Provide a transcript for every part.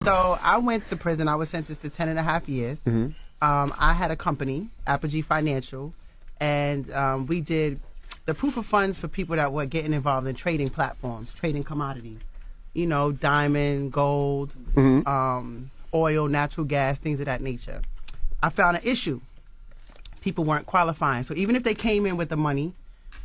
So I went to prison. I was sentenced to 10.5 years. I had a company, Apogee Financial, and we did the proof of funds for people that were getting involved in trading platforms, trading commodities. You know, diamond, gold, oil, natural gas, things of that nature. I found an issue. People weren't qualifying. So even if they came in with the money,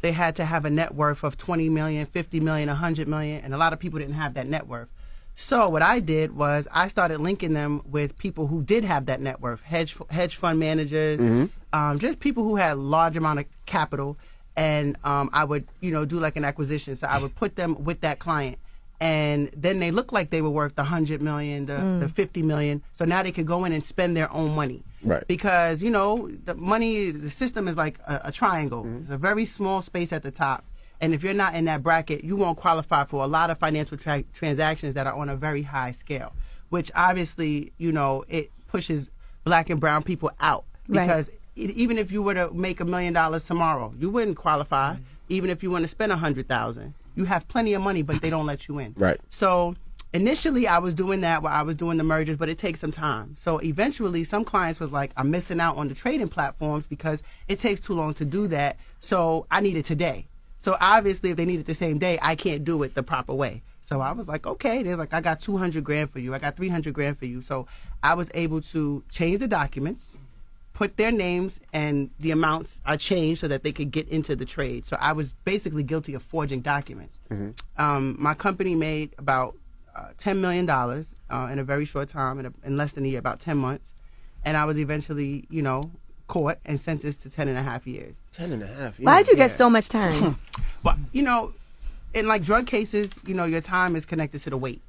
they had to have a net worth of 20 million, 50 million, 100 million, and a lot of people didn't have that net worth. So what I did was I started linking them with people who did have that net worth, hedge fund managers, just people who had large amount of capital, and I would, do like an acquisition. So I would put them with that client, and then they looked like they were worth the 100 million, the 50 million. So now they could go in and spend their own money. Right. Because, the money, the system is like a triangle. It's a very small space at the top. And if you're not in that bracket, you won't qualify for a lot of financial transactions that are on a very high scale, which obviously, it pushes black and brown people out. Because even if you were to make $1 million tomorrow, you wouldn't qualify. Even if you want to spend $100,000, you have plenty of money, but they don't let you in. Right. So initially, I was doing that while I was doing the mergers, but it takes some time. So eventually, some clients was like, I'm missing out on the trading platforms because it takes too long to do that. So I need it today. So obviously, if they need it the same day, I can't do it the proper way. So I was like, okay, there's like, I got 200 grand for you. I got 300 grand for you. So I was able to change the documents, put their names and the amounts I changed so that they could get into the trade. So I was basically guilty of forging documents. My company made about $10 million in a very short time, in less than a year, about 10 months. And I was eventually, caught and sentenced to 10.5 years. 10.5 years. Why did you get so much time? Well, in like drug cases, your time is connected to the weight.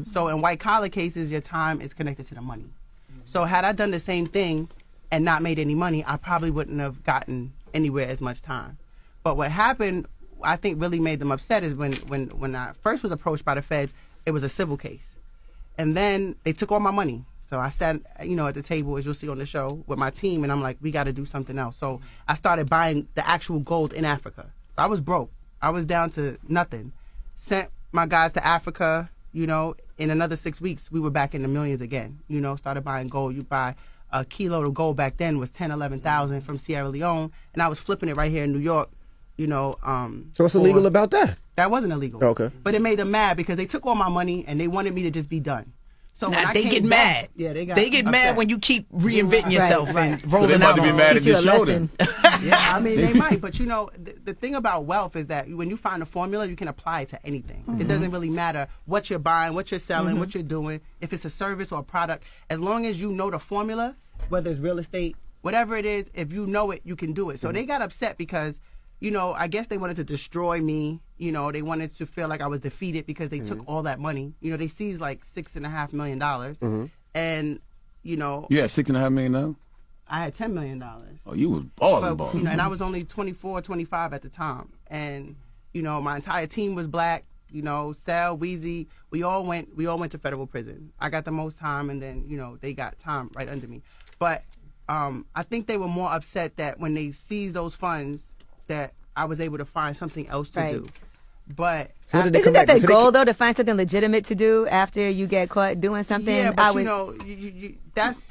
So in white collar cases, your time is connected to the money. So had I done the same thing and not made any money, I probably wouldn't have gotten anywhere as much time. But what happened, I think really made them upset is when I first was approached by the feds, it was a civil case. And then they took all my money. So I sat, at the table, as you'll see on the show, with my team, and I'm like, we got to do something else. So I started buying the actual gold in Africa. So I was broke. I was down to nothing. Sent my guys to Africa, in another 6 weeks, we were back in the millions again. Started buying gold. You buy a kilo of gold back then was 10, 11,000 from Sierra Leone, and I was flipping it right here in New York, So what's illegal about that? That wasn't illegal. Okay. But it made them mad because they took all my money and they wanted me to just be done. So now they get mad. Yeah, they get mad when you keep reinventing yourself and rolling so they out. Be mad at your shoulder. Yeah, I mean they might, but the thing about wealth is that when you find a formula, you can apply it to anything. It doesn't really matter what you're buying, what you're selling, what you're doing. If it's a service or a product, as long as you know the formula, whether it's real estate, whatever it is, if you know it, you can do it. So they got upset because, I guess they wanted to destroy me. They wanted to feel like I was defeated because they took all that money. They seized like $6.5 million. And, You had $6.5 million? I had $10 million. Oh, you was balling. And I was only 24, 25 at the time. And, my entire team was black. Sal, Weezy, we all went to federal prison. I got the most time, and then, they got time right under me. But I think they were more upset that when they seized those funds that I was able to find something else to do. But so isn't that the goal, though, to find something legitimate to do after you get caught doing something? Yeah, but that's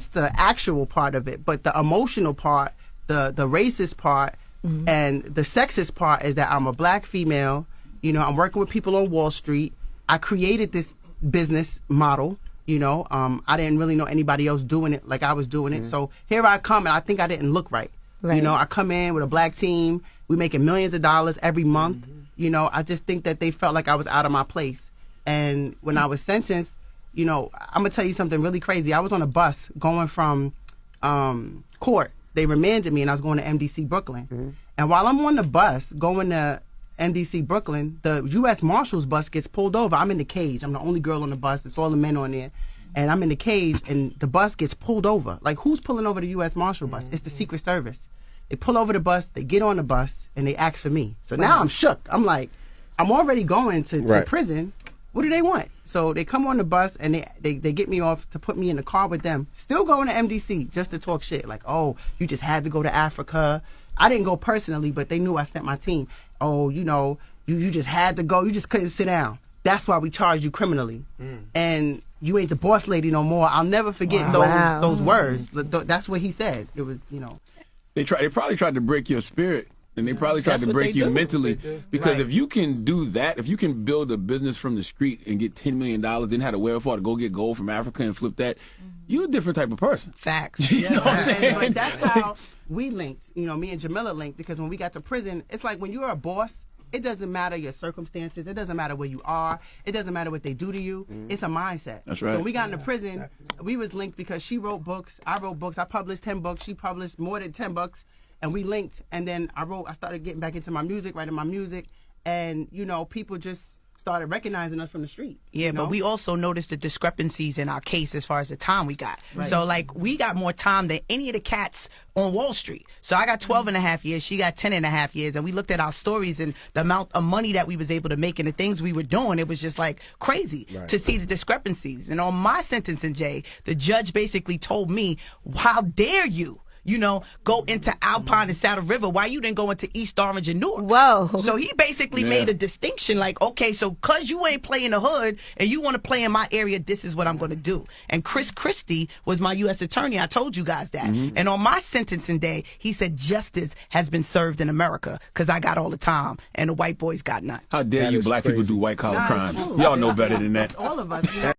the actual part of it. But the emotional part, the racist part, and the sexist part is that I'm a black female. I'm working with people on Wall Street. I created this business model. I didn't really know anybody else doing it like I was doing it. So here I come, and I think I didn't look right. I come in with a black team. We making millions of dollars every month. I just think that they felt like I was out of my place. And when I was sentenced, I'm going to tell you something really crazy. I was on a bus going from court. They remanded me, and I was going to MDC Brooklyn. And while I'm on the bus going to MDC Brooklyn, the U.S. Marshals bus gets pulled over. I'm in the cage. I'm the only girl on the bus. It's all the men on there. And I'm in the cage, and the bus gets pulled over. Like, who's pulling over the U.S. Marshal bus? It's the Secret Service. They pull over the bus, they get on the bus, and they ask for me. So now I'm shook. I'm like, I'm already going to prison. What do they want? So they come on the bus, and they get me off to put me in the car with them. Still going to MDC just to talk shit. Like, oh, you just had to go to Africa. I didn't go personally, but they knew I sent my team. Oh, you just had to go. You just couldn't sit down. That's why we charged you criminally. And, you ain't the boss lady no more. I'll never forget those words. That's what he said. It was, you know. They probably tried to break your spirit. And they probably tried to break you mentally. Because if you can do that, if you can build a business from the street and get $10 million, then have the wherewithal to go get gold from Africa and flip that, you're a different type of person. Facts. You know what I'm saying? But that's how we linked. You know, me and Jamila linked, because when we got to prison, it's like when you're a boss, it doesn't matter your circumstances. It doesn't matter where you are. It doesn't matter what they do to you. It's a mindset. That's right. So when we got into prison, we was linked because she wrote books. I wrote books. I published 10 books. She published more than 10 books. And we linked, and then I started getting back into my music, writing my music, and, you know, people just started recognizing us from the street. Yeah, you know? but we also noticed the discrepancies in our case as far as the time we got. Right. So, like, we got more time than any of the cats on Wall Street. So I got 12 and a half years, she got 10 and a half years, and we looked at our stories and the amount of money that we was able to make and the things we were doing. It was just, like, crazy to see the discrepancies. And on my sentencing, Jay, the judge basically told me, how dare you, you know, go into Alpine and Saddle River, why you didn't go into East Orange and Newark? Whoa. So he basically made a distinction, like, okay, so because you ain't playing the hood and you want to play in my area, this is what I'm going to do. And Chris Christie was my U.S. attorney. I told you guys that. And on my sentencing day, he said justice has been served in America because I got all the time and the white boys got none. How dare you black people do white collar crimes? Y'all know better than that. All of us. You know?